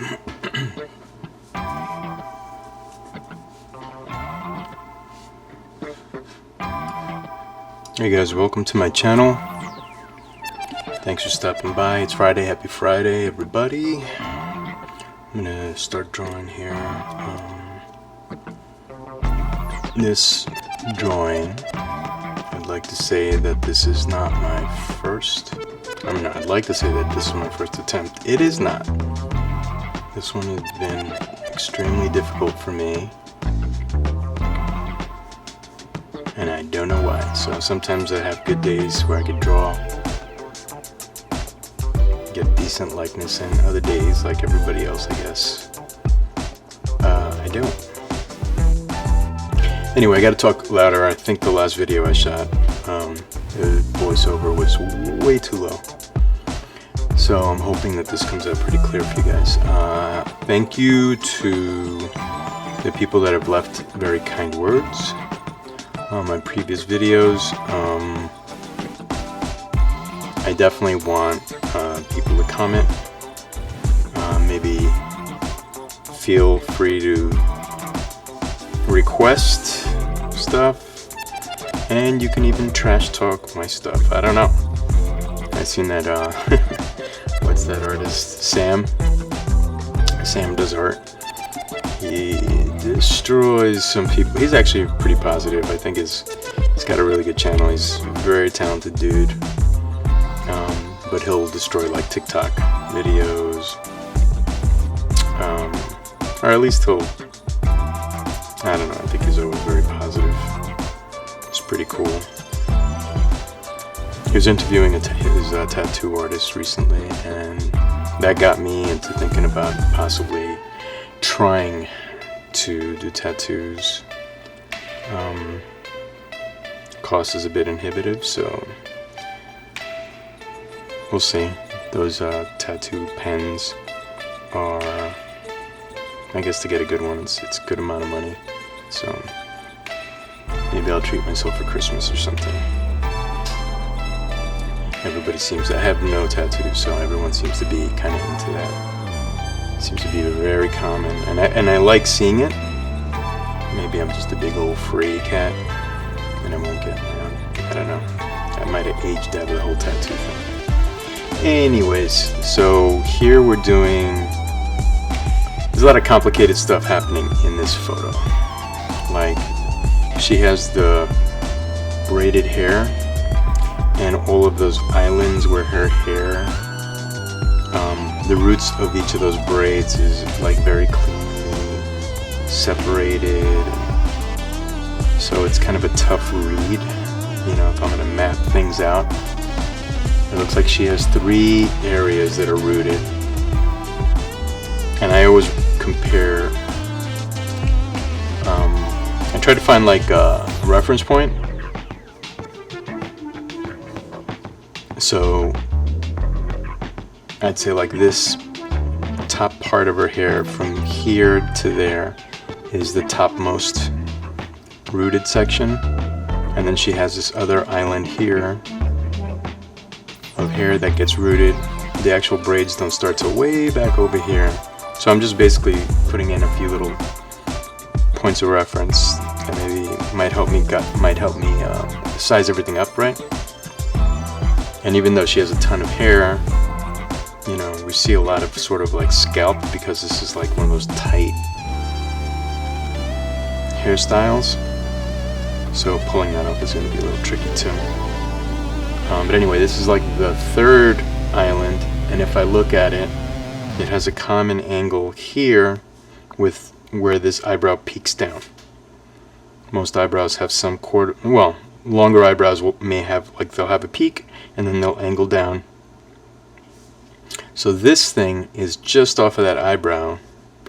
Hey guys, welcome to my channel. Thanks for stopping by. It's Friday. Happy Friday, everybody. I'm gonna start drawing here. This drawing, I'd like to say that this is not my first. I'd like to say that this is my first attempt. It is not. This one has been extremely difficult for me, and I don't know why. So sometimes I have good days where I could draw, get decent likeness, and other days, like everybody else, I guess, I don't. Anyway, I gotta talk louder. I think the last video I shot, the voiceover was way too low. So I'm hoping that this comes out pretty clear for you guys. Thank you to the people that have left very kind words on my previous videos. I definitely want people to comment. Maybe feel free to request stuff, and you can even trash talk my stuff. I don't know. I seen that what's that artist? Sam does art. He destroys some people. He's actually pretty positive. I think he's got a really good channel. He's a very talented dude. But he'll destroy like TikTok videos. Or at least he'll, I don't know, I think he's always very positive. It's pretty cool. He was interviewing his tattoo artist recently, and that got me into thinking about possibly trying to do tattoos. Cost is a bit inhibitive, so we'll see. Those tattoo pens are, I guess, to get a good one, it's a good amount of money. So maybe I'll treat myself for Christmas or something. Everybody seems to have no tattoos, so everyone seems to be kind of into that. It seems to be very common, and I like seeing it. Maybe I'm just a big old free cat, and I won't get around. I don't know. I might have aged out of the whole tattoo thing. Anyways, so here we're doing. There's a lot of complicated stuff happening in this photo. Like, she has the braided hair, and all of those islands where her hair, the roots of each of those braids is like very cleanly separated. So it's kind of a tough read, you know, if I'm gonna map things out. It looks like she has 3 areas that are rooted. And I always compare, I try to find like a reference point. So I'd say like this top part of her hair from here to there is the topmost rooted section, and then she has this other island here of hair that gets rooted. The actual braids don't start till way back over here. So I'm just basically putting in a few little points of reference that maybe might help me size everything up right. And even though she has a ton of hair, you know, we see a lot of sort of like scalp, because this is like one of those tight hairstyles. So pulling that up is going to be a little tricky too. But anyway, this is like the 3rd island, and if I look at it, it has a common angle here with where this eyebrow peaks down. Most eyebrows have some longer eyebrows may have, like, they'll have a peak and then they'll angle down. So this thing is just off of that eyebrow,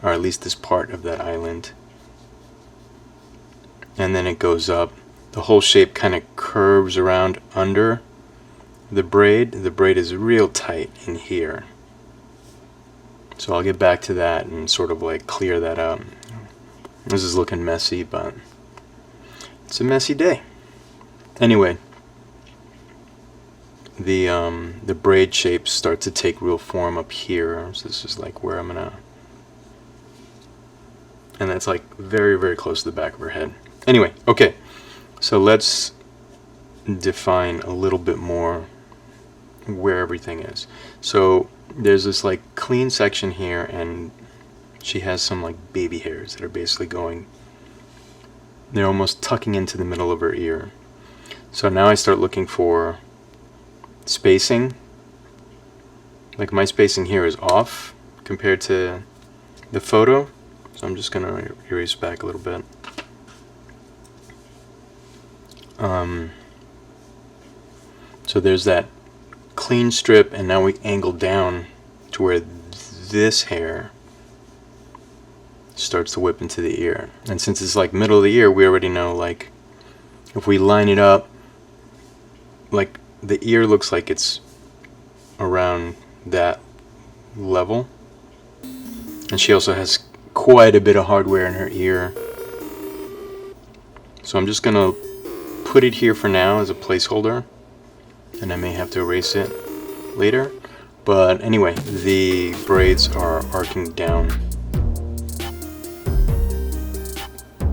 or at least this part of that island. And then it goes up. The whole shape kind of curves around under the braid. The braid is real tight in here. So I'll get back to that and sort of like clear that up. This is looking messy, but it's a messy day. Anyway, the braid shapes start to take real form up here. So this is like where I'm gonna and that's like very, very close to the back of her head. Anyway, okay, so let's define a little bit more where everything is. So there's this like clean section here, and she has some like baby hairs that are basically going, they're almost tucking into the middle of her ear. So now I start looking for spacing. Like my spacing here is off compared to the photo, so I'm just gonna erase back a little bit. So there's that clean strip, and now we angle down to where this hair starts to whip into the ear. And since it's like middle of the ear, we already know, like, if we line it up, like the ear looks like it's around that level. And she also has quite a bit of hardware in her ear. So I'm just gonna put it here for now as a placeholder, and I may have to erase it later. But anyway, the braids are arcing down,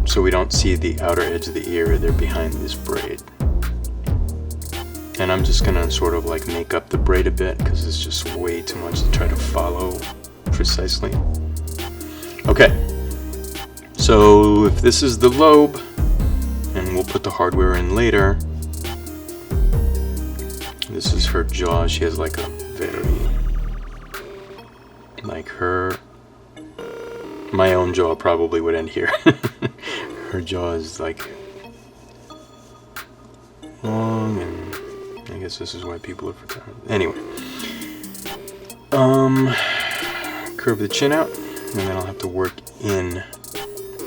so we don't see the outer edge of the ear, they're behind this braid. And I'm just gonna sort of like make up the braid a bit, because it's just way too much to try to follow precisely. Okay, so if this is the lobe, and we'll put the hardware in later, this is her jaw. She has like a very, like my own jaw probably would end here. Her jaw is like long, and I guess this is why people are retired. Anyway, curve the chin out, and then I'll have to work in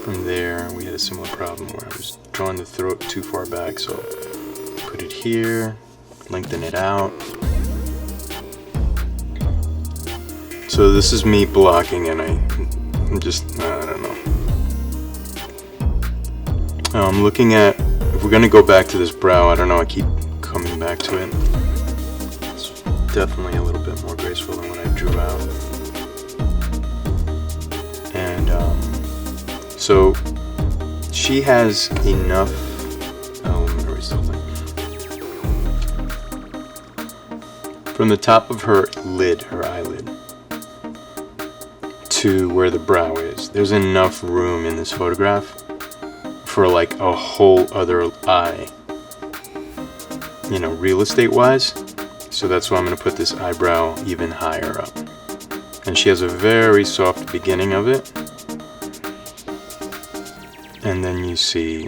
from there. We had a similar problem where I was drawing the throat too far back, so put it here, lengthen it out. So this is me blocking, and I'm just, I don't know. I'm looking at, if we're going to go back to this brow, I don't know, I keep coming back to it. It's definitely a little bit more graceful than what I drew out. And so she has enough, let me erase the whole thing. From the top of her lid, her eyelid, to where the brow is, there's enough room in this photograph for like a whole other eye, you know, real estate wise. So that's why I'm going to put this eyebrow even higher up. And she has a very soft beginning of it, and then you see,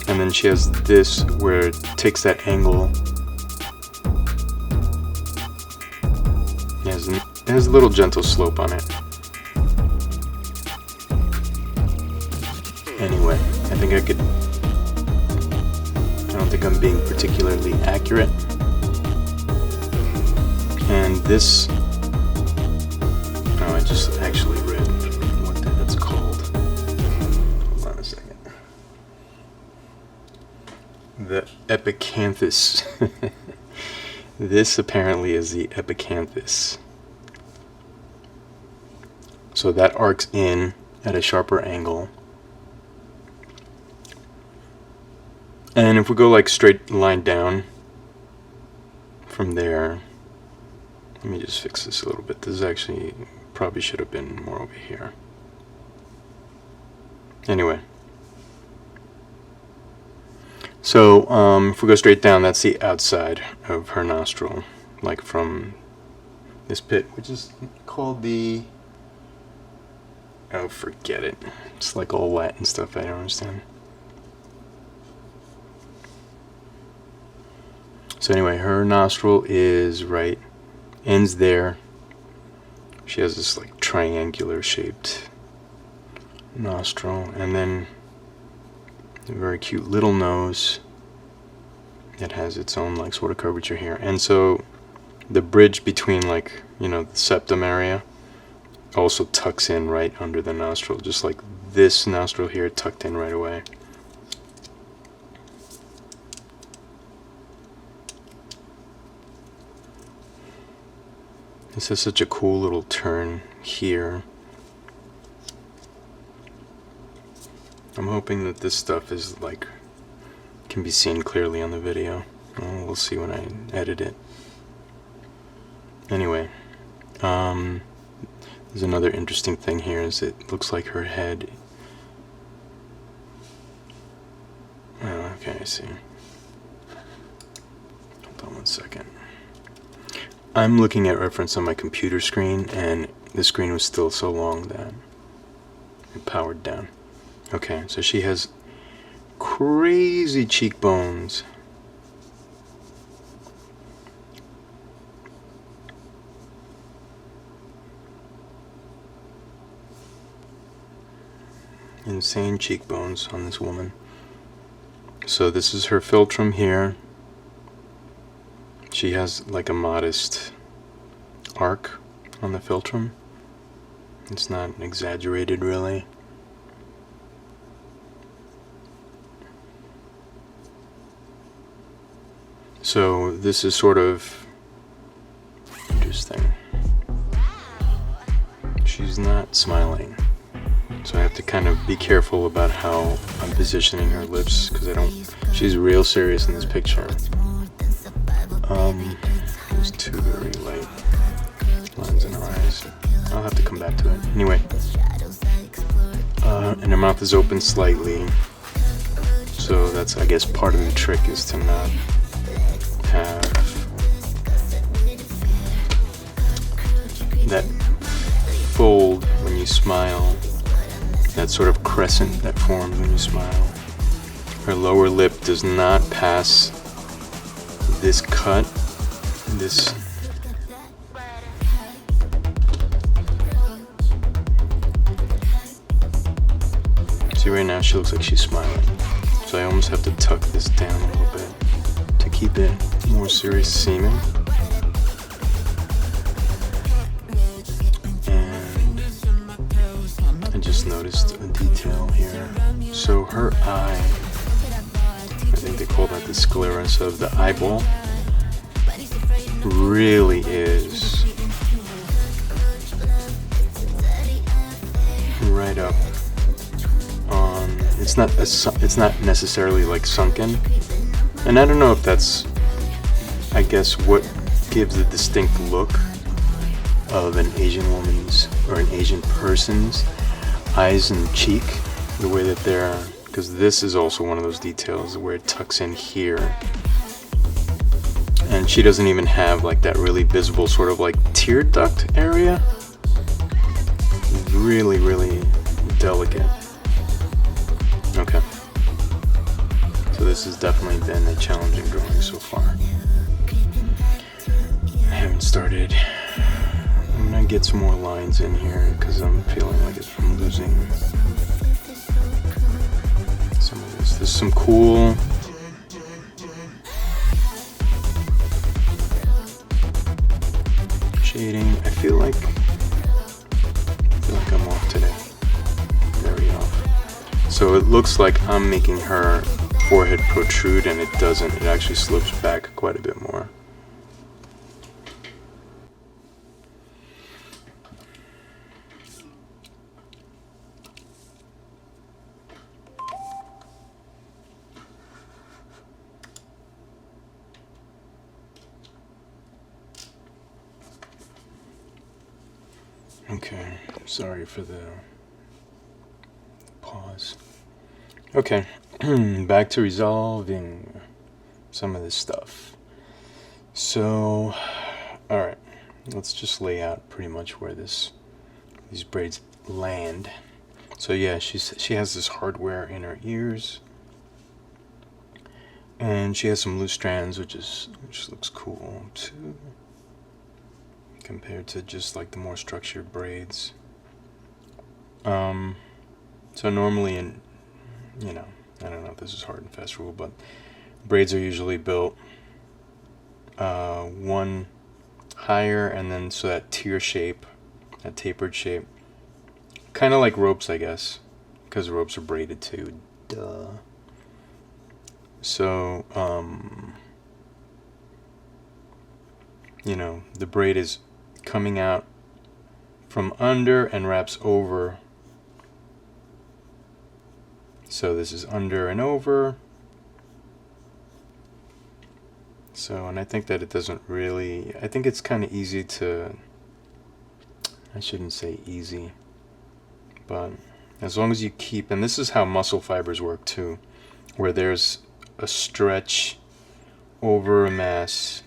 and then she has this where it takes that angle. It has a little gentle slope on it. Anyway, I think I don't think I'm being particularly accurate. And this, I just actually read what that's called. Hold on a second. The epicanthus. This apparently is the epicanthus. So that arcs in at a sharper angle. And if we go like straight line down from there, let me just fix this a little bit. This actually probably should have been more over here. Anyway. So if we go straight down, that's the outside of her nostril, like from this pit, which is called the, oh, forget it. It's like all Latin stuff I don't understand. So anyway, her nostril is right, ends there. She has this like triangular shaped nostril, and then a very cute little nose that has its own like sort of curvature here. And so the bridge between, like, you know, the septum area also tucks in right under the nostril, just like this nostril here tucked in right away. This is such a cool little turn here. I'm hoping that this stuff is like can be seen clearly on the video. Well, we'll see when I edit it. Anyway, there's another interesting thing here is it looks like her head. Oh, okay, I see. Hold on one second. I'm looking at reference on my computer screen, and the screen was still so long that it powered down. Okay, so she has crazy cheekbones. Insane cheekbones on this woman. So this is her philtrum here. She has like a modest arc on the philtrum. It's not exaggerated really. So this is sort of interesting. She's not smiling. So I have to kind of be careful about how I'm positioning her lips because she's real serious in this picture. There's two very light lines in her eyes. I'll have to come back to it. Anyway, and her mouth is open slightly. So that's, I guess, part of the trick is to not have that fold when you smile. That sort of crescent that forms when you smile. Her lower lip does not pass this cut. This. See, right now she looks like she's smiling. So I almost have to tuck this down a little bit to keep it more serious seeming. Just noticed a detail here. So her eye, I think they call that the sclerus of the eyeball, really is right up on. It's not necessarily like sunken, and I don't know if that's, I guess, what gives the distinct look of an Asian woman's or an Asian person's eyes and cheek, the way that they're, because this is also one of those details where it tucks in here, and she doesn't even have like that really visible sort of like tear duct area. Really, really delicate. Okay, so this has definitely been a challenging drawing so far. I haven't started. I'm gonna get some more lines in here because I'm feeling like I'm losing some of this. There's some cool shading. I feel like I'm off today. Very off. So it looks like I'm making her forehead protrude, and it doesn't. It actually slips back quite a bit more. Okay, sorry for the pause. Okay, back to resolving some of this stuff. So, alright, let's just lay out pretty much where these braids land. So yeah, she has this hardware in her ears, and she has some loose strands, which looks cool too, compared to just like the more structured braids. So normally I don't know if this is hard and fast rule, but braids are usually built one higher, and then so that tier shape, that tapered shape, kind of like ropes, I guess, because ropes are braided too. Duh. So the braid is coming out from under and wraps over So this is under and over. So, and I think that it doesn't really, I think it's kind of easy to, I shouldn't say easy, but as long as you keep, and this is how muscle fibers work too, where there's a stretch over a mass.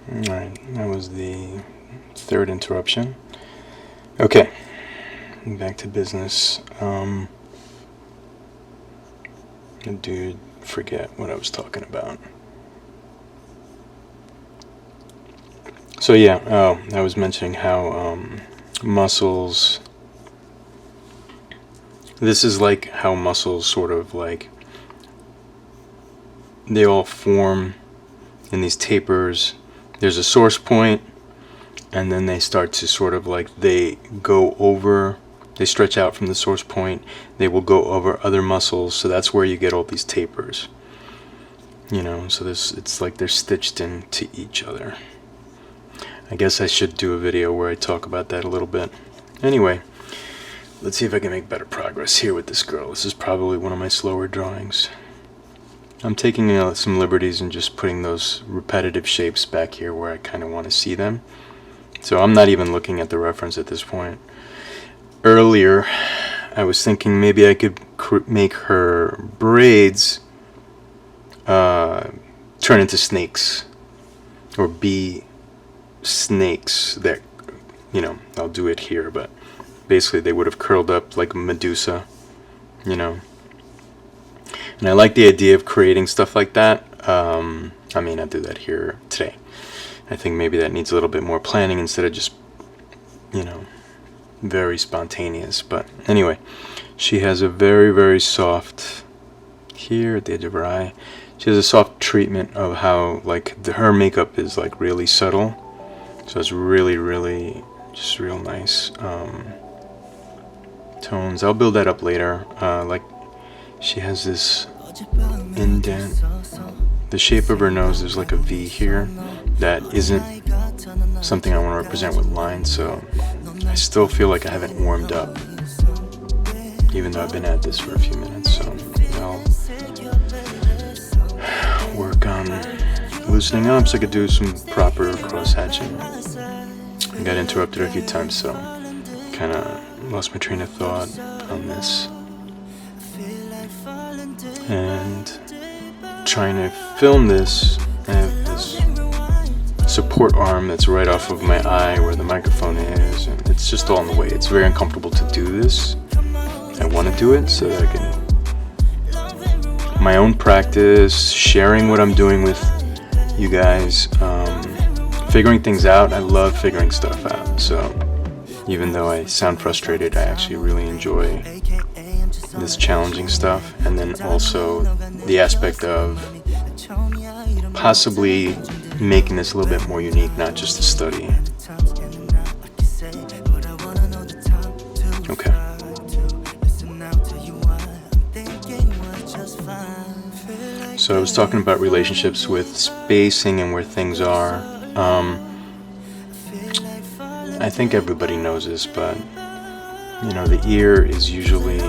Alright, that was the third interruption. Okay, back to business. Dude, forget what I was talking about. So yeah, I was mentioning how muscles, this is like how muscles sort of like, they all form in these tapers. There's a source point, and then they start to sort of like, they go over, they stretch out from the source point, they will go over other muscles, so that's where you get all these tapers. You know, so this, it's like they're stitched into each other. I guess I should do a video where I talk about that a little bit. Anyway, let's see if I can make better progress here with this girl. This is probably one of my slower drawings. I'm taking some liberties and just putting those repetitive shapes back here where I kind of want to see them. So I'm not even looking at the reference at this point. Earlier, I was thinking maybe I could make her braids turn into snakes, or be snakes that, you know, I'll do it here, but basically they would have curled up like Medusa, you know. And I like the idea of creating stuff like that. I may not do that here today. I think maybe that needs a little bit more planning instead of just, you know, very spontaneous. But anyway, she has a very, very soft, here at the edge of her eye, she has a soft treatment of how, like, her makeup is like really subtle. So it's really, really just real nice tones. I'll build that up later. Like, she has this indent. The shape of her nose, there's like a V here that isn't something I want to represent with lines, so I still feel like I haven't warmed up, even though I've been at this for a few minutes. So I'll work on loosening up so I could do some proper cross-hatching. I got interrupted a few times, so kind of lost my train of thought on this. And trying to film this, I have this support arm that's right off of my eye where the microphone is, and it's just all in the way. It's very uncomfortable to do this. I want to do it so that I can, my own practice, sharing what I'm doing with you guys, figuring things out. I love figuring stuff out, so even though I sound frustrated, I actually really enjoy this challenging stuff. And then also the aspect of possibly making this a little bit more unique, not just a study. Okay. So I was talking about relationships with spacing and where things are. I think everybody knows this, but you know, the ear is usually,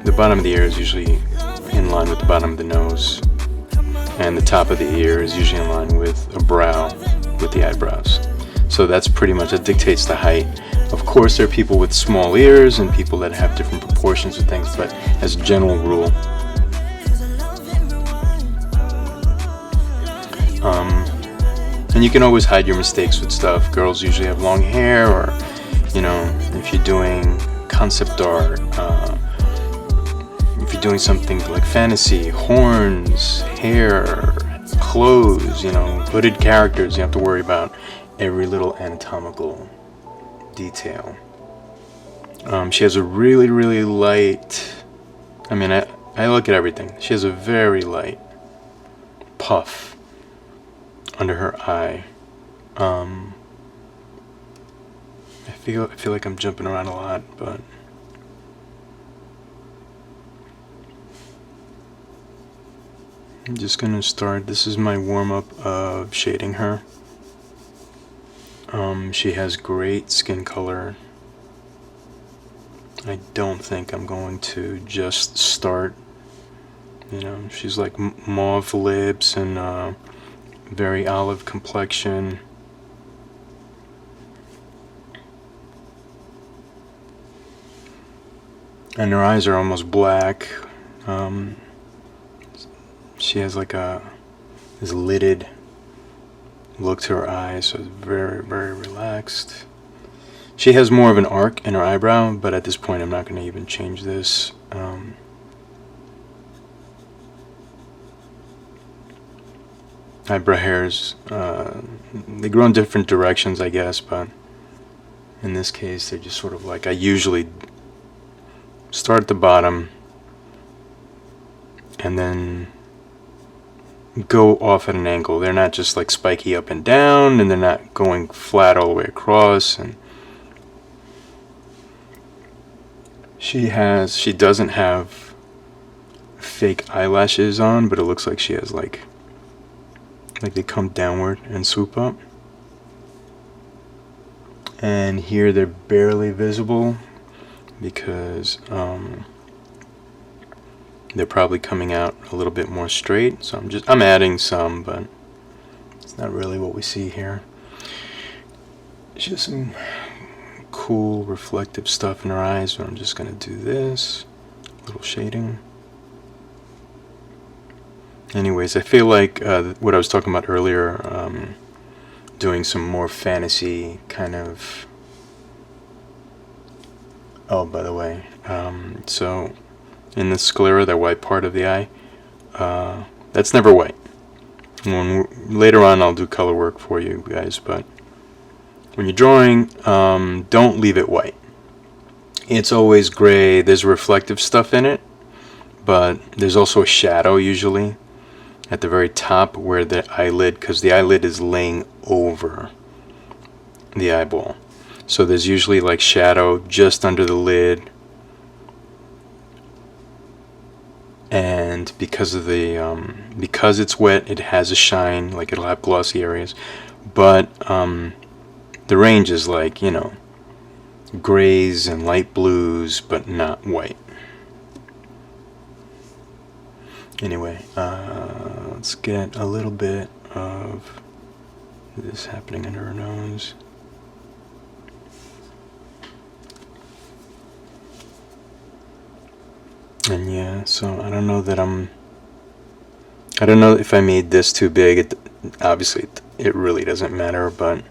the bottom of the ear is usually in line with the bottom of the nose, and the top of the ear is usually in line with a brow, with the eyebrows. So that's pretty much, it dictates the height. Of course, there are people with small ears and people that have different proportions of things, but as a general rule, and you can always hide your mistakes with stuff. Girls usually have long hair, or, you know, if you're doing concept art, if you're doing something like fantasy, horns, hair, clothes, you know, hooded characters, you have to worry about every little anatomical detail. She has a really, really light, I mean, I look at everything. She has a very light puff under her eye. I feel like I'm jumping around a lot, but I'm just gonna start. This is my warm-up of shading her. She has great skin color. I don't think I'm going to just start. You know, she's like mauve lips and very olive complexion. And her eyes are almost black. She has like this lidded look to her eyes, so it's very, very relaxed. She has more of an arc in her eyebrow, but at this point I'm not going to even change this. Eyebrow hairs, they grow in different directions, I guess, but in this case they're just sort of like, I usually start at the bottom and then go off at an angle. They're not just like spiky up and down, and they're not going flat all the way across. And she doesn't have fake eyelashes on, but it looks like she has like they come downward and swoop up. And here they're barely visible because they're probably coming out a little bit more straight, so I'm adding some, but it's not really what we see here. She has some cool reflective stuff in her eyes, so I'm just going to do this little shading. Anyways, I feel like what I was talking about earlier, doing some more fantasy kind of. Oh, by the way, so in the sclera, that white part of the eye, that's never white. Later on I'll do color work for you guys, but when you're drawing, don't leave it white. It's always gray. There's reflective stuff in it, but there's also a shadow usually at the very top where the eyelid, because the eyelid is laying over the eyeball. So there's usually like shadow just under the lid. And because of the because it's wet, it has a shine, like it'll have glossy areas, but the range is like, you know, grays and light blues, but not white. Anyway, let's get a little bit of this happening under her nose. And yeah, so I don't know if I made this too big. Obviously it really doesn't matter, but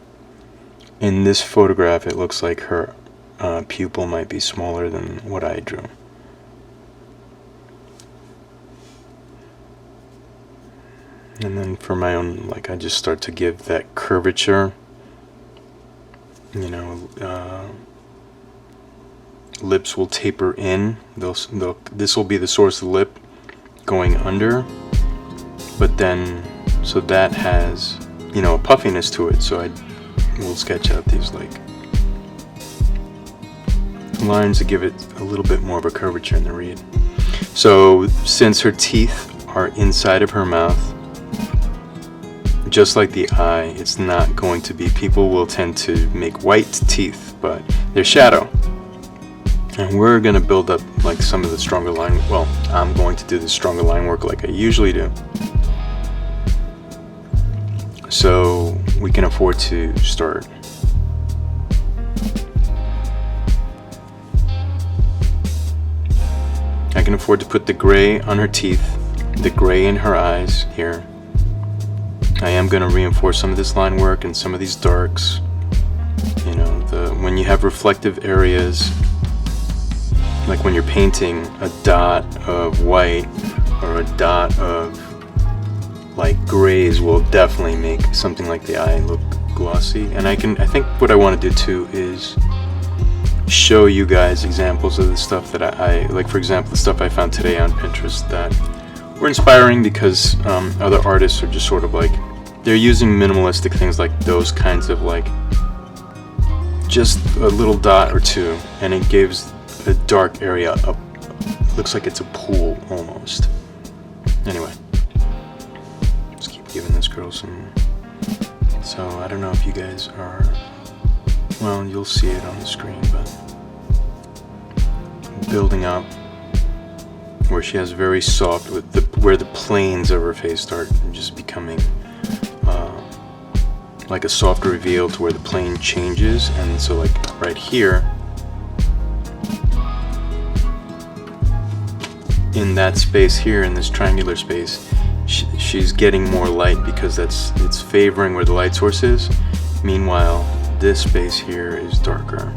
in this photograph it looks like her pupil might be smaller than what I drew. And then for my own, like, I just start to give that curvature, you know. Lips will taper in. This will be the source of the lip going under, but then, so that has, you know, a puffiness to it. So I will sketch out these like lines to give it a little bit more of a curvature in the read. So since her teeth are inside of her mouth, just like the eye, it's not going to be, people will tend to make white teeth, but they're shadow. And we're going to build up like some of the stronger line, well, I'm going to do the stronger line work like I usually do. So we can afford to start. I can afford to put the gray on her teeth, the gray in her eyes here. I am going to reinforce some of this line work and some of these darks. You know, when you have reflective areas, like when you're painting a dot of white or a dot of like grays will definitely make something like the eye look glossy. And I think what I want to do too is show you guys examples of the stuff that I like, for example, the stuff I found today on Pinterest that were inspiring because other artists are just sort of like, they're using minimalistic things like those kinds of like just a little dot or two, and it gives a dark area up. Looks like it's a pool almost. Anyway, giving this girl some. So I don't know if you guys are. Well, you'll see it on the screen, but building up where she has very soft, where the planes of her face start just becoming like a soft reveal to where the plane changes, and so like right here in that space here, in this triangular space, she's getting more light because it's favoring where the light source is. Meanwhile, this space here is darker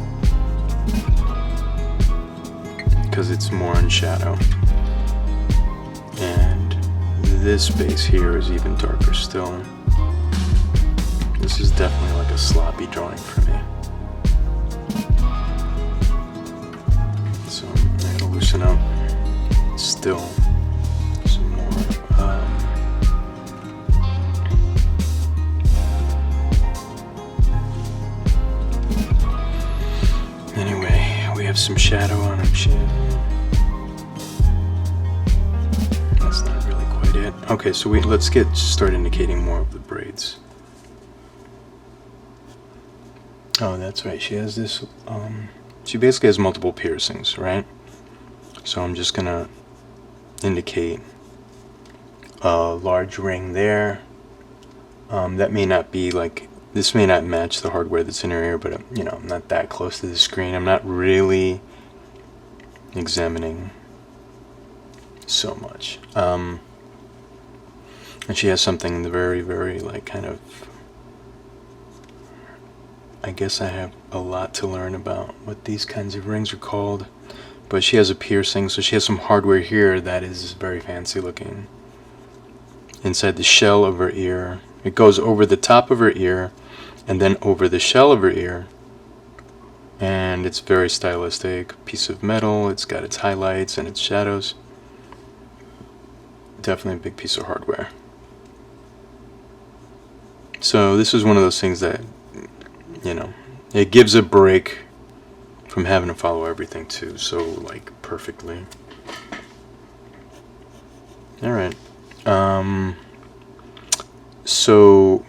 because it's more in shadow, and this space here is even darker still. This is definitely like a sloppy drawing for me. So I gotta loosen up still some more. Anyway, we have some shadow on her chin. That's not really quite it. Okay, so let's start indicating more of the braids. Oh, that's right. She has this. She basically has multiple piercings, right? So I'm just gonna indicate a large ring there. That may not be like, this may not match the hardware that's in her ear, but I'm not that close to the screen. I'm not really examining so much. And she has something very, very like kind of. I guess I have a lot to learn about what these kinds of rings are called. But she has a piercing, so she has some hardware here that is very fancy looking. Inside the shell of her ear. It goes over the top of her ear and then over the shell of her ear. And it's very stylistic. Piece of metal, it's got its highlights and its shadows. Definitely a big piece of hardware. So this is one of those things that, it gives a break from having to follow everything too, so like perfectly. Alright. So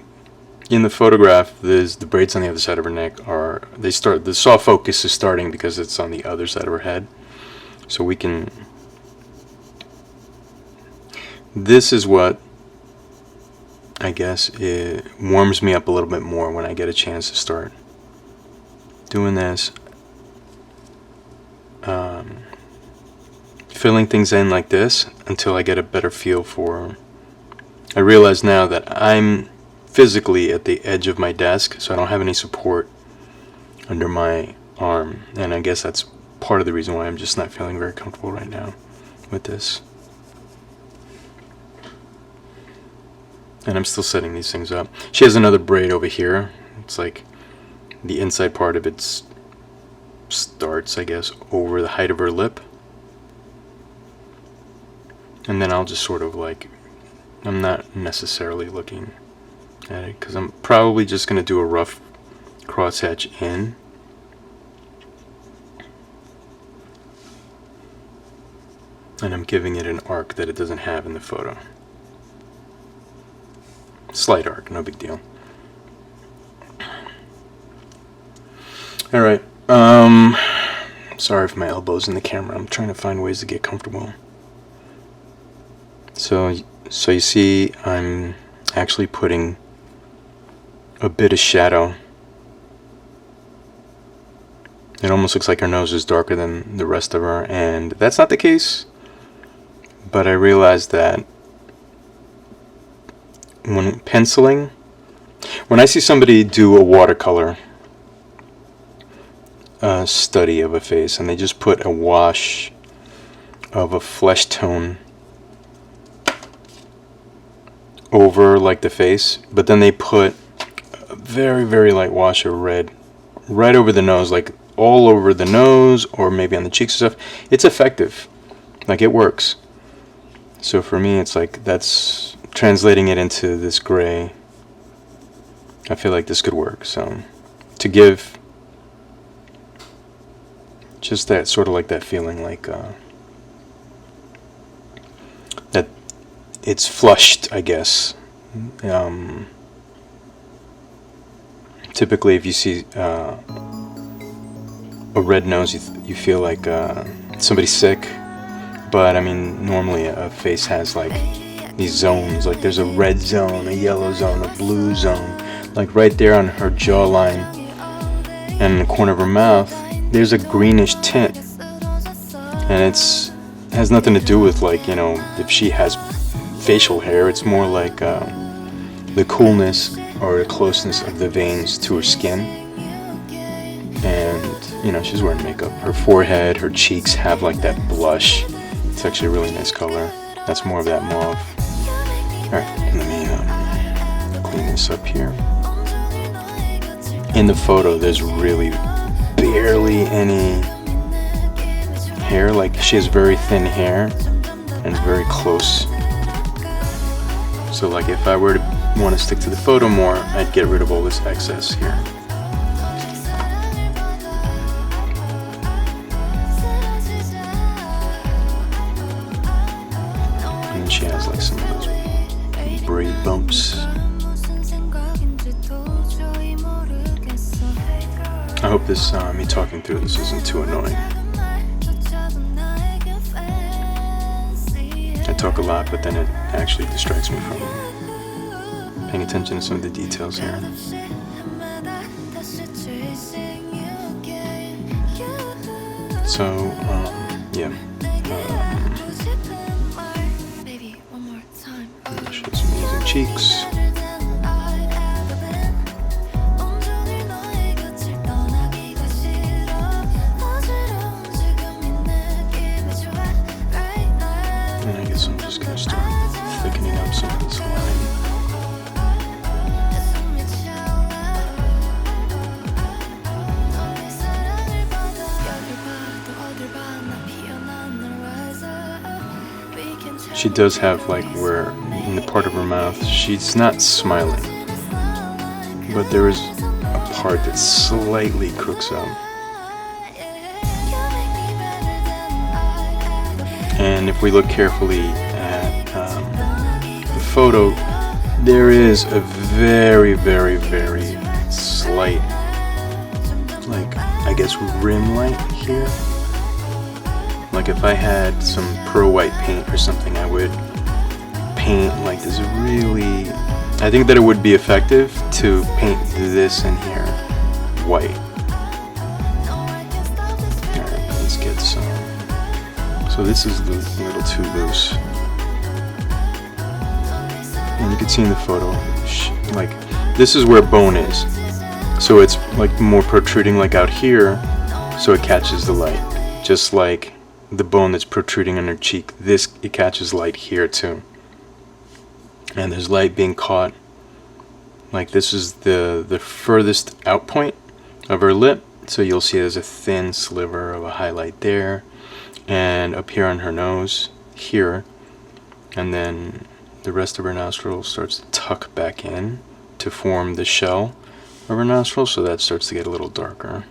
in the photograph, the braids on the other side of her neck the soft focus is starting because it's on the other side of her head. So we can, this is what I guess it warms me up a little bit more when I get a chance to start doing this. Filling things in like this until I get a better feel for. I realize now that I'm physically at the edge of my desk, so I don't have any support under my arm, and I guess that's part of the reason why I'm just not feeling very comfortable right now with this. And I'm still setting these things up. She has another braid over here. It's like the inside part of it starts, I guess, over the height of her lip. And then I'll just sort of like, I'm not necessarily looking at it because I'm probably just going to do a rough crosshatch in. And I'm giving it an arc that it doesn't have in the photo. Slight arc, no big deal. Alright, sorry if my elbow's in the camera. I'm trying to find ways to get comfortable. So you see I'm actually putting a bit of shadow. It almost looks like her nose is darker than the rest of her, and that's not the case. But I realized that when penciling, when I see somebody do a watercolor study of a face and they just put a wash of a flesh tone over like the face, but then they put a very, very light wash of red right over the nose, like all over the nose or maybe on the cheeks and stuff, it's effective. Like, it works. So for me, it's like that's translating it into this gray. I feel like this could work. So to give just that sort of like that feeling like that it's flushed, I guess. Typically, if you see a red nose, you feel like somebody's sick. But I mean, normally a face has like these zones. Like there's a red zone, a yellow zone, a blue zone. Like right there on her jawline and in the corner of her mouth, there's a greenish tint. And it has nothing to do with, like, you know, if she has facial hair. It's more like the coolness or the closeness of the veins to her skin. And, you know, she's wearing makeup. Her forehead, her cheeks have like that blush. It's actually a really nice color. That's more of that mauve. Alright, let me clean this up here. In the photo, there's really barely any hair. Like, she has very thin hair and very close. So like if I were to want to stick to the photo more, I'd get rid of all this excess here. And she has like some of those braid bumps. I hope this, me talking through this isn't too annoying. I talk a lot, but then it actually distracts me from paying attention to some of the details here. So, yeah. She has amazing cheeks. And I guess I'm just gonna start thickening up some of this line. She does have, like, where in the part of her mouth she's not smiling, but there is a part that slightly crooks up. And if we look carefully at the photo, there is a very, very, very slight, like, I guess, rim light here. Like if I had some pearl white paint or something, I would paint like this really, I think that it would be effective to paint this in here white. Alright, let's get some. So this is a little too loose. And you can see in the photo, like, this is where bone is. So it's like more protruding, like out here, so it catches the light. Just like the bone that's protruding on her cheek, it catches light here too. And there's light being caught. Like this is the furthest out point of her lip. So you'll see there's a thin sliver of a highlight there. And up here on her nose, here. And then the rest of her nostril starts to tuck back in to form the shell of her nostril. So that starts to get a little darker.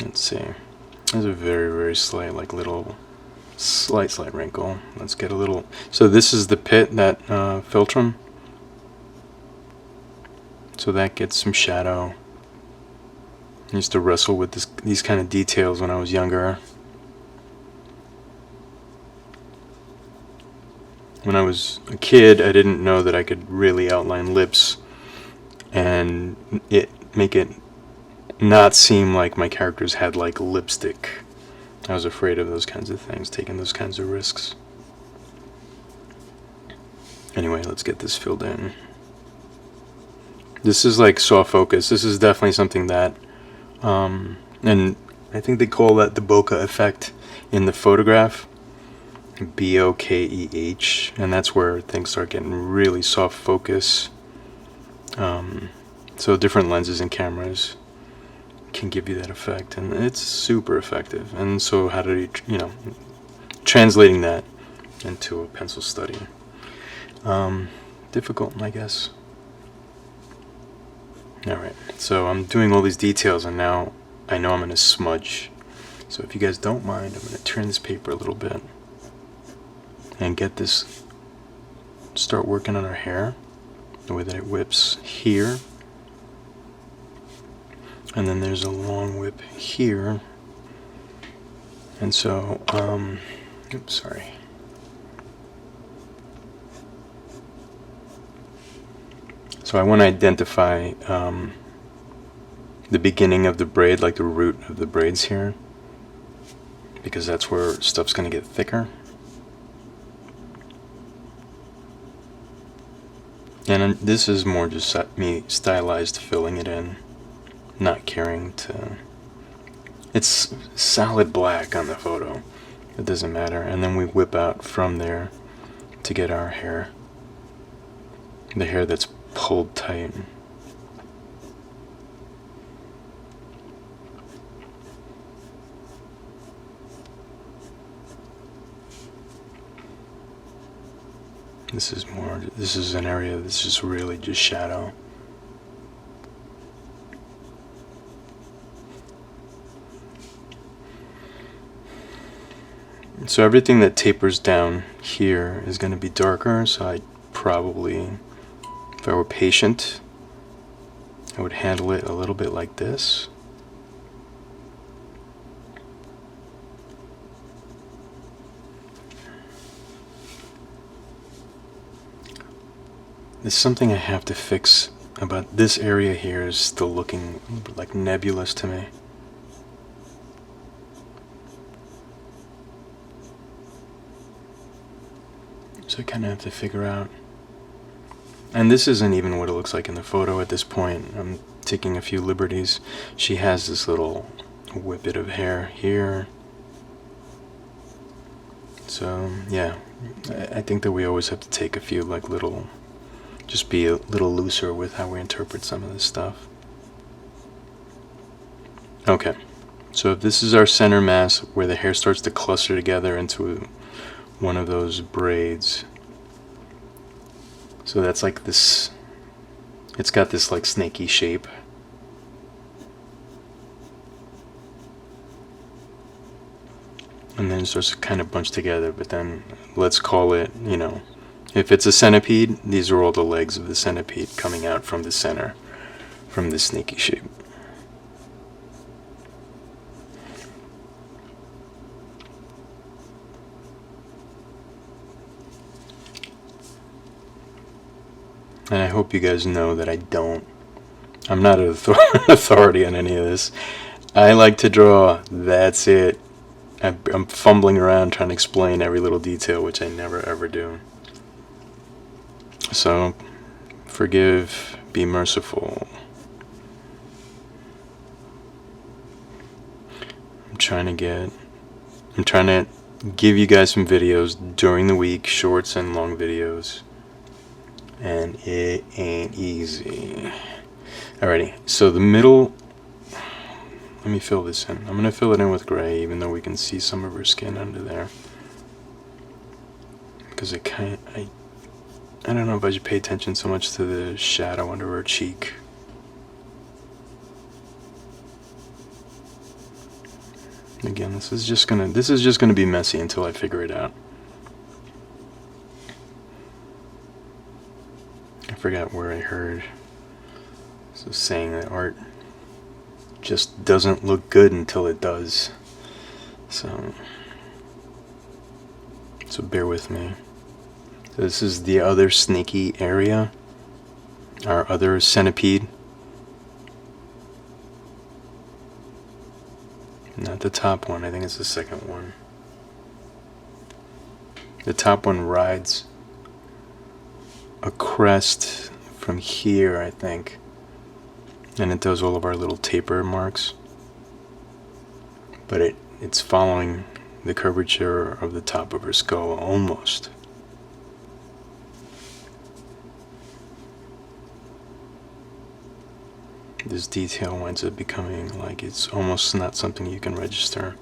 Let's see. There's a very, very slight, like little, slight wrinkle. Let's get a little. So this is the pit, that philtrum. So that gets some shadow. I used to wrestle with these kind of details when I was younger. When I was a kid, I didn't know that I could really outline lips and make it not seem like my characters had like lipstick. I was afraid of those kinds of things, taking those kinds of risks. Anyway, let's get this filled in. This is like soft focus. This is definitely something that, and I think they call that the bokeh effect in the photograph. B-O-K-E-H, and that's where things start getting really soft focus. So different lenses and cameras can give you that effect, and it's super effective. And so how do you, translating that into a pencil study, difficult, I guess. Alright, so I'm doing all these details, and now I know I'm going to smudge. So if you guys don't mind, I'm going to turn this paper a little bit. and get this, start working on our hair the way that it whips here. And then there's a long whip here. And so, oops, sorry. So I want to identify the beginning of the braid, like the root of the braids here, because that's where stuff's going to get thicker. And this is more just me stylized filling it in, not caring to... It's solid black on the photo. It doesn't matter. And then we whip out from there to get our hair. The hair that's pulled tight. This is an area that's just really just shadow. So everything that tapers down here is going to be darker, so I probably, if I were patient, I would handle it a little bit like this. There's something I have to fix about this area here. Is still looking like nebulous to me. So I kind of have to figure out. And this isn't even what it looks like in the photo at this point. I'm taking a few liberties. She has this little whippet of hair here. So yeah, I think that we always have to take a few like little, just be a little looser with how we interpret some of this stuff. Okay, so if this is our center mass where the hair starts to cluster together into one of those braids, so that's like this, it's got this like snaky shape. And then it starts to kind of bunch together, but then let's call it, you know, if it's a centipede, these are all the legs of the centipede coming out from the center, from this snaky shape. And I hope you guys know that I'm not an authority on any of this. I like to draw, that's it. I'm fumbling around trying to explain every little detail, which I never ever do. So, forgive, be merciful. I'm trying to give you guys some videos during the week, shorts and long videos. And it ain't easy. Alrighty, so the middle, let me fill this in. I'm going to fill it in with gray, even though we can see some of her skin under there. Because I don't know if I should pay attention so much to the shadow under her cheek. Again, this is just gonna be messy until I figure it out. I forgot where I heard so saying that art just doesn't look good until it does. So bear with me. So this is the other snaky area, our other centipede. Not the top one, I think it's the second one. The top one rides a crest from here, I think. And it does all of our little taper marks. But it's following the curvature of the top of her skull, almost. This detail winds up becoming like it's almost not something you can register.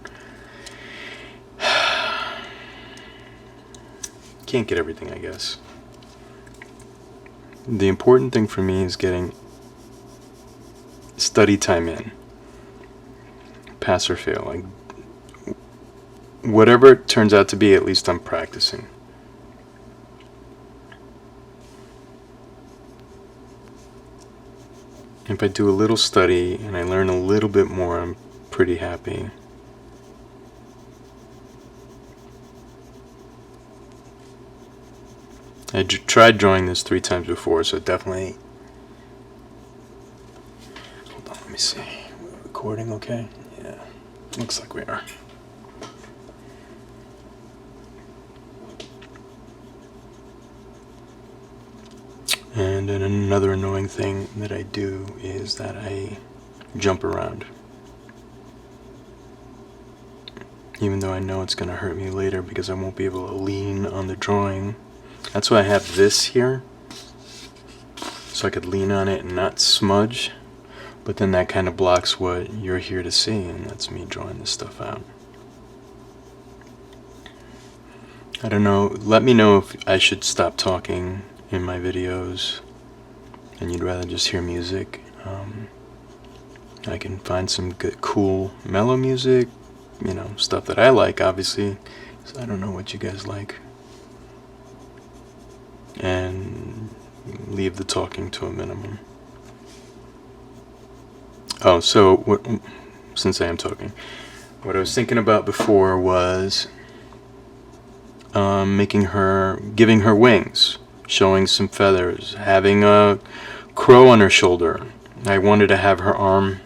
Can't get everything, I guess. The important thing for me is getting study time in. Pass or fail. Like, whatever it turns out to be, at least I'm practicing. If I do a little study and I learn a little bit more, I'm pretty happy. I tried drawing this 3 times before, so definitely... Hold on, let me see. We're recording okay? Yeah, looks like we are. And then another annoying thing that I do is that I jump around. Even though I know it's going to hurt me later because I won't be able to lean on the drawing. That's why I have this here, so I could lean on it and not smudge. But then that kind of blocks what you're here to see, and that's me drawing this stuff out. I don't know, let me know if I should stop talking in my videos and you'd rather just hear music. I can find some good, cool, mellow music, you know, stuff that I like, obviously. So I don't know what you guys like. And leave the talking to a minimum. Oh, so what? Since I am talking, what I was thinking about before was giving her wings, showing some feathers, having a crow on her shoulder. I wanted to have her arm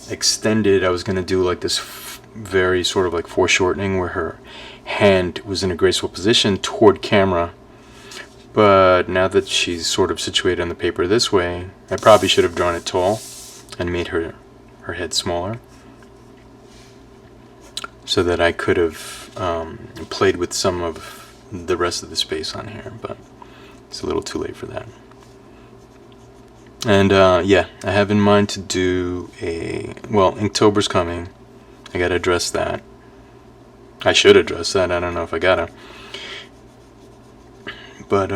extended. I was going to do like this very sort of like foreshortening where her hand was in a graceful position toward camera. But now that she's sort of situated on the paper this way, I probably should have drawn it tall and made her head smaller, so that I could have played with some of the rest of the space on here, but it's a little too late for that. And yeah, I have in mind to do well, Inktober's coming. I gotta address that. I should address that. I don't know if I gotta. But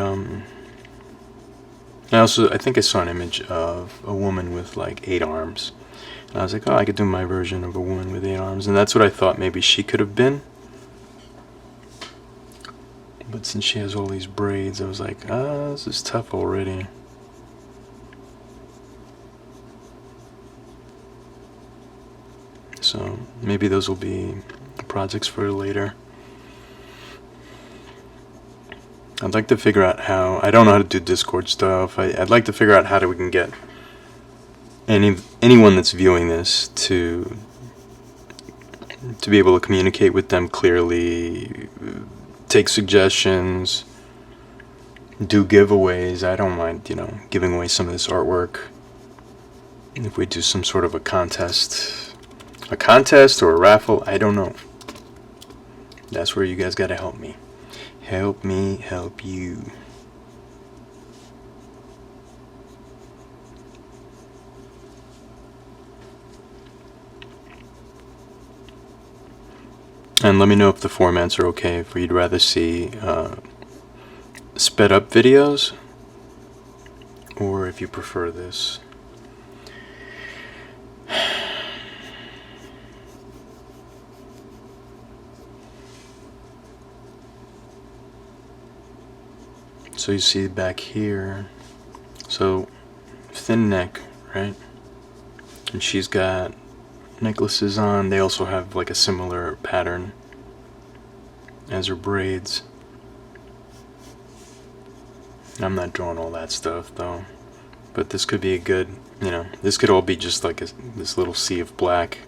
I think I saw an image of a woman with like 8 arms. And I was like, oh, I could do my version of a woman with 8 arms. And that's what I thought maybe she could have been. But since she has all these braids, I was like, this is tough already. So maybe those will be projects for later. I'd like to figure out how, I don't know how to do Discord stuff. I'd like to figure out how we can get anyone that's viewing this to be able to communicate with them clearly, take suggestions, do giveaways. I don't mind, giving away some of this artwork. If we do some sort of a contest or a raffle, I don't know. That's where you guys gotta help me. Help me help you. And let me know if the formats are okay, if you'd rather see sped up videos, or if you prefer this. So you see back here, so thin neck, right? And she's got necklaces on. They also have like a similar pattern as her braids. I'm not drawing all that stuff though, but this could be a good, this could all be just like this little sea of black,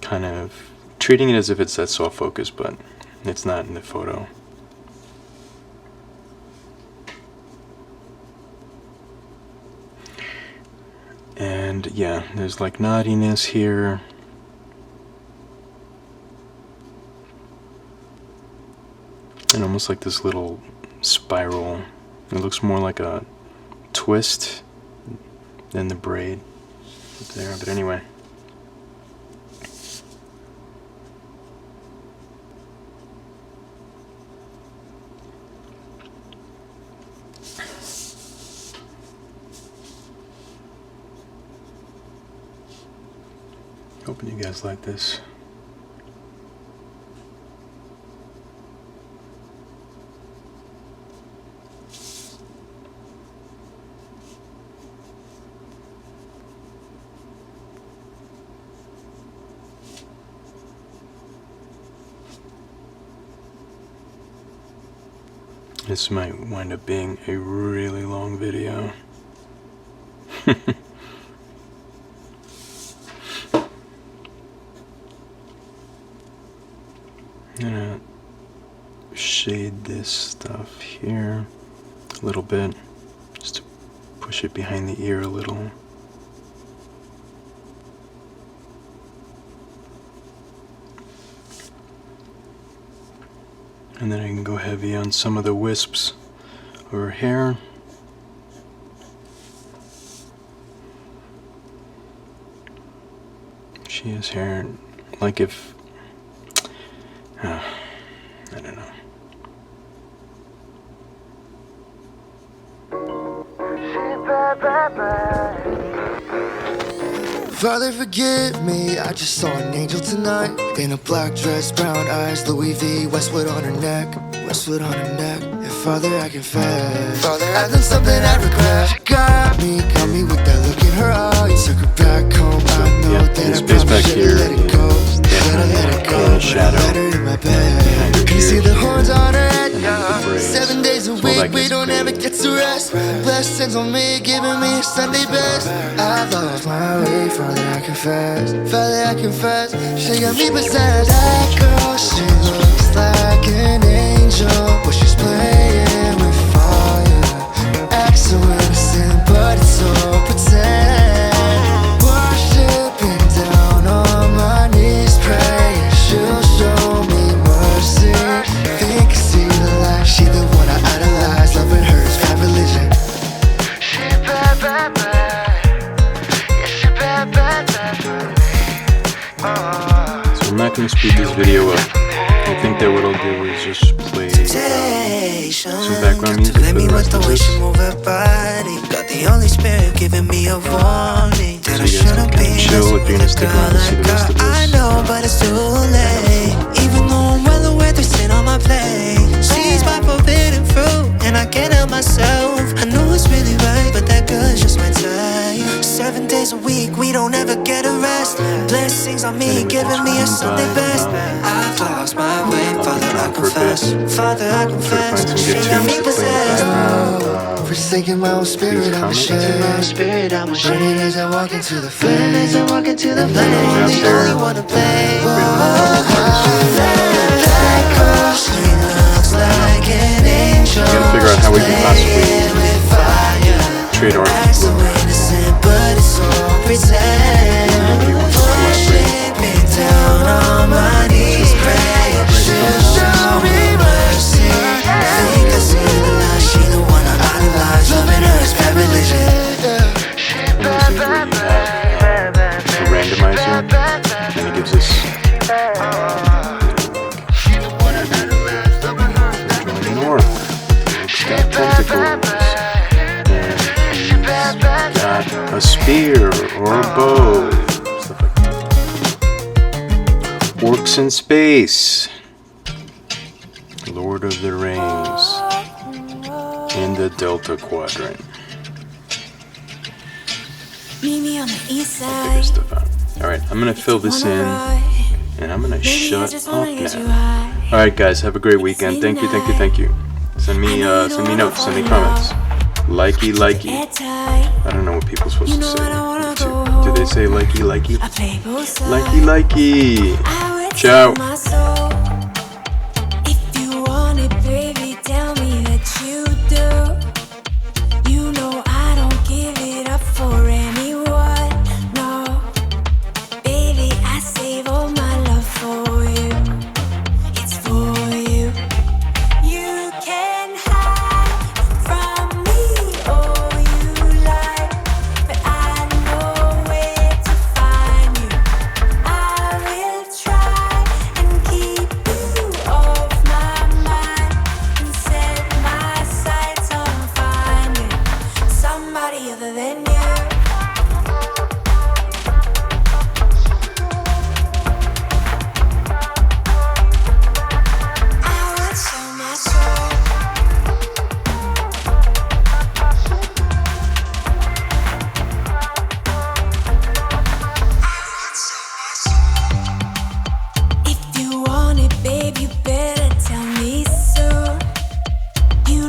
kind of treating it as if it's that soft focus, but it's not in the photo. And yeah, there's like naughtiness here. And almost like this little spiral. It looks more like a twist than the braid up there, but anyway. Hoping you guys like this. This might wind up being a really long video. I'm gonna shade this stuff here a little bit, just to push it behind the ear a little. And then I can go heavy on some of the wisps of her hair. She has hair like if, I don't know. Father, forgive me, I just saw an angel tonight. In a black dress, brown eyes, Louis V, Westwood on her neck, Westwood on her neck. And Father, I confess, Father, I've done something I regret. She got me with that look in her eyes. Took her back home, I know that I probably should've let it go. Let it go, but I let her in my bed. You see the horns on her head, 7 days a week, we don't ever get to rest. Blessings on me, giving me a Sunday best. I've lost my way, Father, I confess. Father, I confess, she got me possessed. That girl, she looks like an angel, but she's playing with fire. Acts so innocent, but it's so pretend. Worshipping down on my knees, praying she'll show me mercy. Think I see the light, she the one I idolize. Loving her is bad religion. She bad, bad, bad. Yeah, she bad, bad, bad for me. So I'm not going to speed this video up. I think that what I'll do is just play some background music for the rest of this. Got the Holy Spirit giving me a warning that I shouldn't be chill if you're gonna stick around to see the rest of this. I know, but it's too late. Even though I'm well aware there's sin on my plate. She's my forbidden fruit, and I can't help myself. I know it's really right, but that girl's just my type. 7 days a week, we don't ever get a rest. Blessings on me, giving me a Sunday best. I've lost my way, Father, I confess. Father, I confess, she got me possessed. Forsaking my own spirit, I'm ashamed. Burning as I walk into the flame. I'm the only one to blame. That girl, she looks like an angel. We gotta figure out how we can possibly trade our So innocent, but it's so pretend. Worshipping down on my knees, praying she'll show me mercy. Think I see the light, she the one I idolize. Loving her is bad religion. a randomizer, and it gives us north. It's got tentacles, and he's got a spear or a bow, stuff like that. Orcs in space, Lord of the Rings, in the Delta Quadrant. Meet me on the east Figure side. stuff out. Alright, I'm gonna fill this in, and I'm gonna shut up now. Alright guys, have a great weekend. Thank you. Send me notes, send me comments. Likey. I don't know what people are supposed to say. YouTube. Do they say likey? Likey. Ciao. If you want it, baby, tell me that you do. You know I don't give it up for anyone. No, baby, I save all my love for you. It's for you. You can hide from me all you like, but I know where to find you. I will try and keep you off my mind and set my sights on finding somebody other than you. I would sell my soul. If you want it, babe, you better tell me soon. You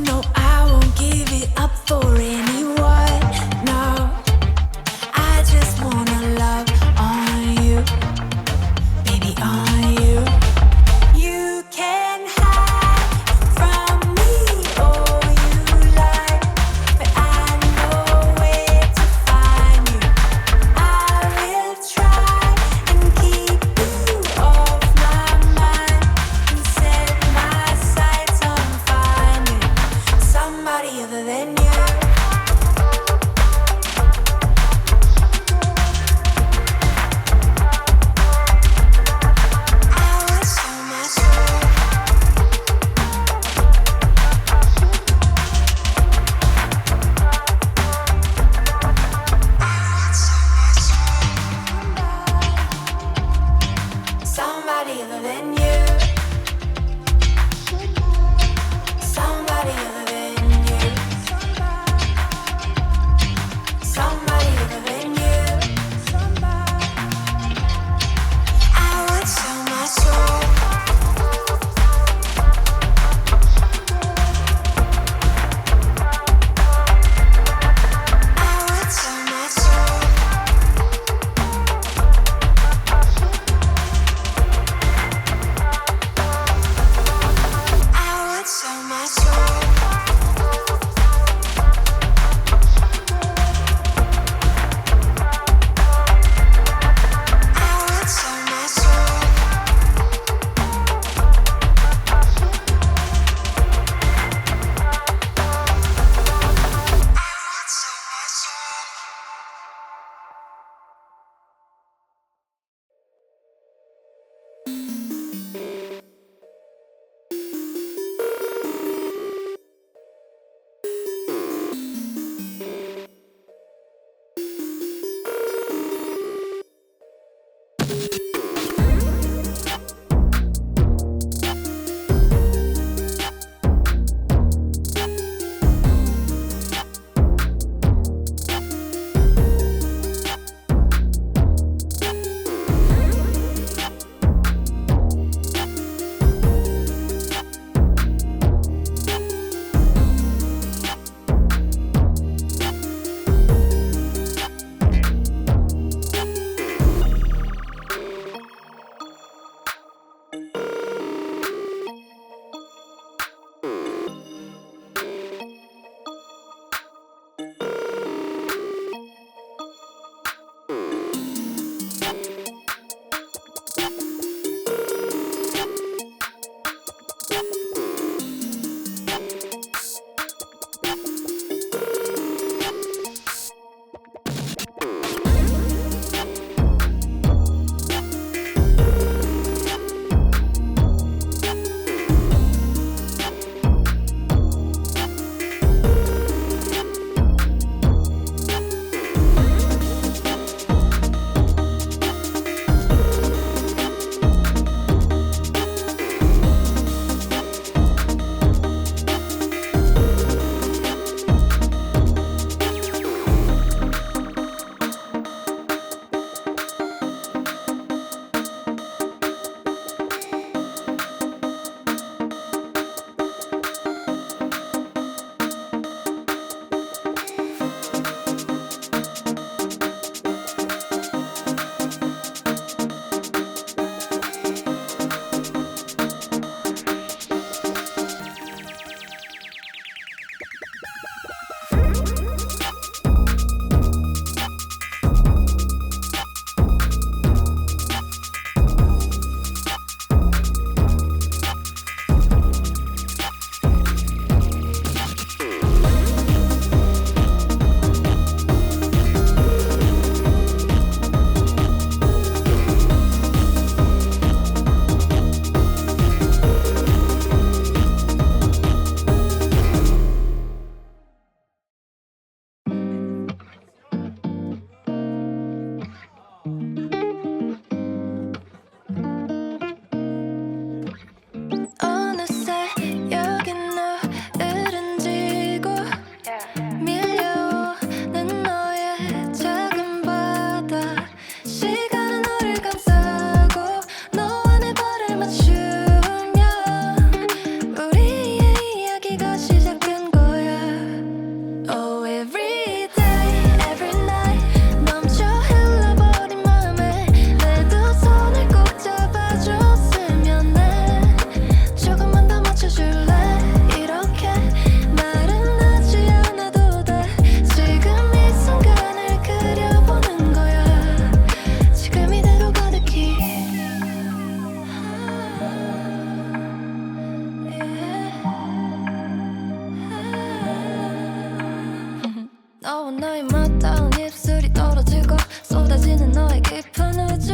너의 맞닿은 입술이 떨어지고 쏟아지는 너의 깊은 우주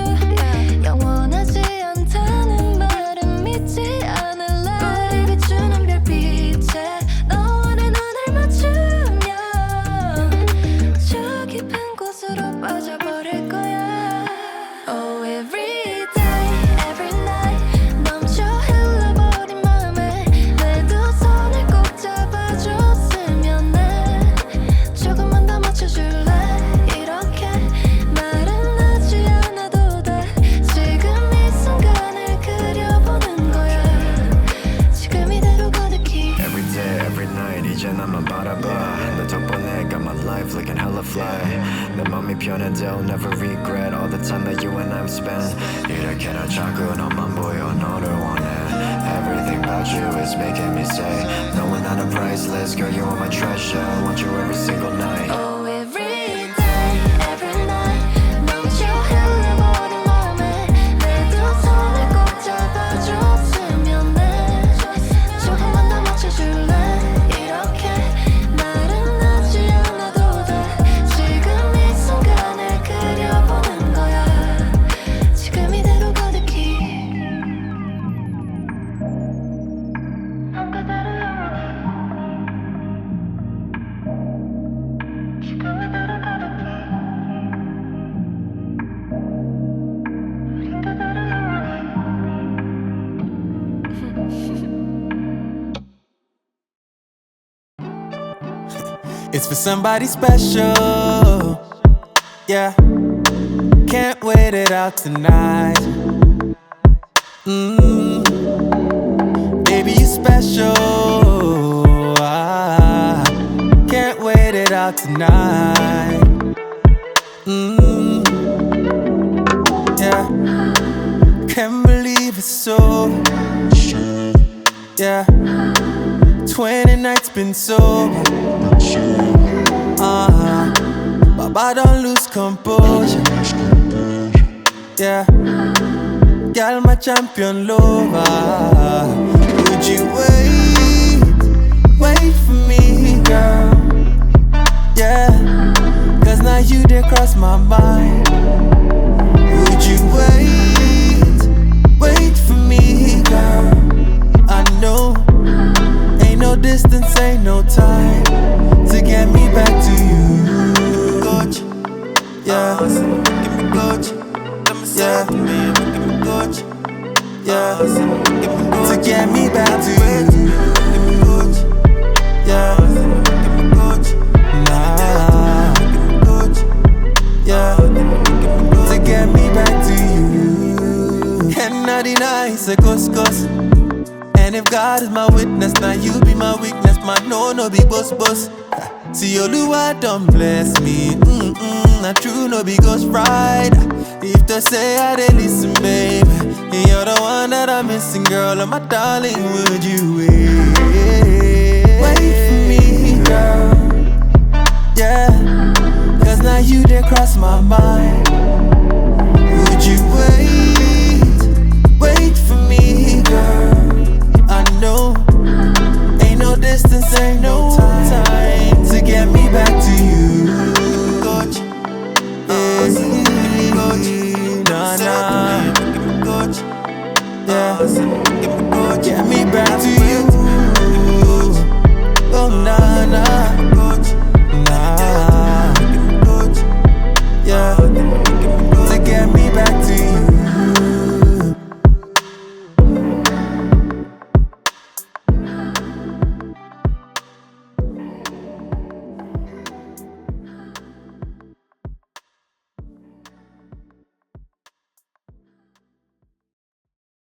영원하지 않다는 말은 믿지 않을래 우리 비추는 별빛에 너와 내 눈을 맞추면 저 깊은 곳으로 빠져버릴 거야 Oh every day, every night 넘쳐 흘러버린 맘에 내 두 손을 꼭 잡아줬으면 해 조금만 더 맞춰줄래 이렇게 말은 하지 않아도 돼 지금 이 순간을 그려보는 거야 지금 이대로 가득히 Every day, every night 이제 나만 바라봐 너 덕분에 got my life looking hella fly 내 맘이 변해도 I'll never regret all the time that you and I've spent 이렇게나 자꾸 너만 보여 너를 원해 Everything about you is making me say knowing that I'm priceless girl you are my treasure I want you every single night Oh every day, every night 넘쳐 흘러버린 맘에 내 두 손을 꼭 잡아줬으면 해 조금만 더 맞춰줄래 이렇게 말은 하지 않아도 돼 지금 이 순간을 그려보는 거야 지금 이대로 가득히 한 그대로 영원히 지금 이대로 가득히 우린 그대로 영원히 It's for somebody special. Yeah. Can't wait it out tonight. Baby, you special. Can't wait it out tonight. Yeah. Can't believe it's so. Yeah. 20 nights been sober. But I don't lose composure. Yeah, girl, my champion lover. Would you wait for me, girl? Yeah, cause now you did cross my mind. Would you wait for me, girl? I know, ain't no distance, ain't no time to get me back to you. Coach, yeah, give me coach. Yeah, give me coach. Yeah, to get me back to you. Give me coach. Yeah, give me coach. Nah, give me coach. Yeah, to get me back to you. And not deny it's a ghost. And if God is my witness, now you be my weakness. My no be boss. See Oluwa don't bless me. Not true, no be ghost ride. If they say I didn't listen, baby, you're the one that I'm missing, girl. And my darling, would you wait for me, girl? Yeah, cause now you did cross my mind. Would you wait for me, girl? I know, ain't no distance, ain't no time to get me back to you.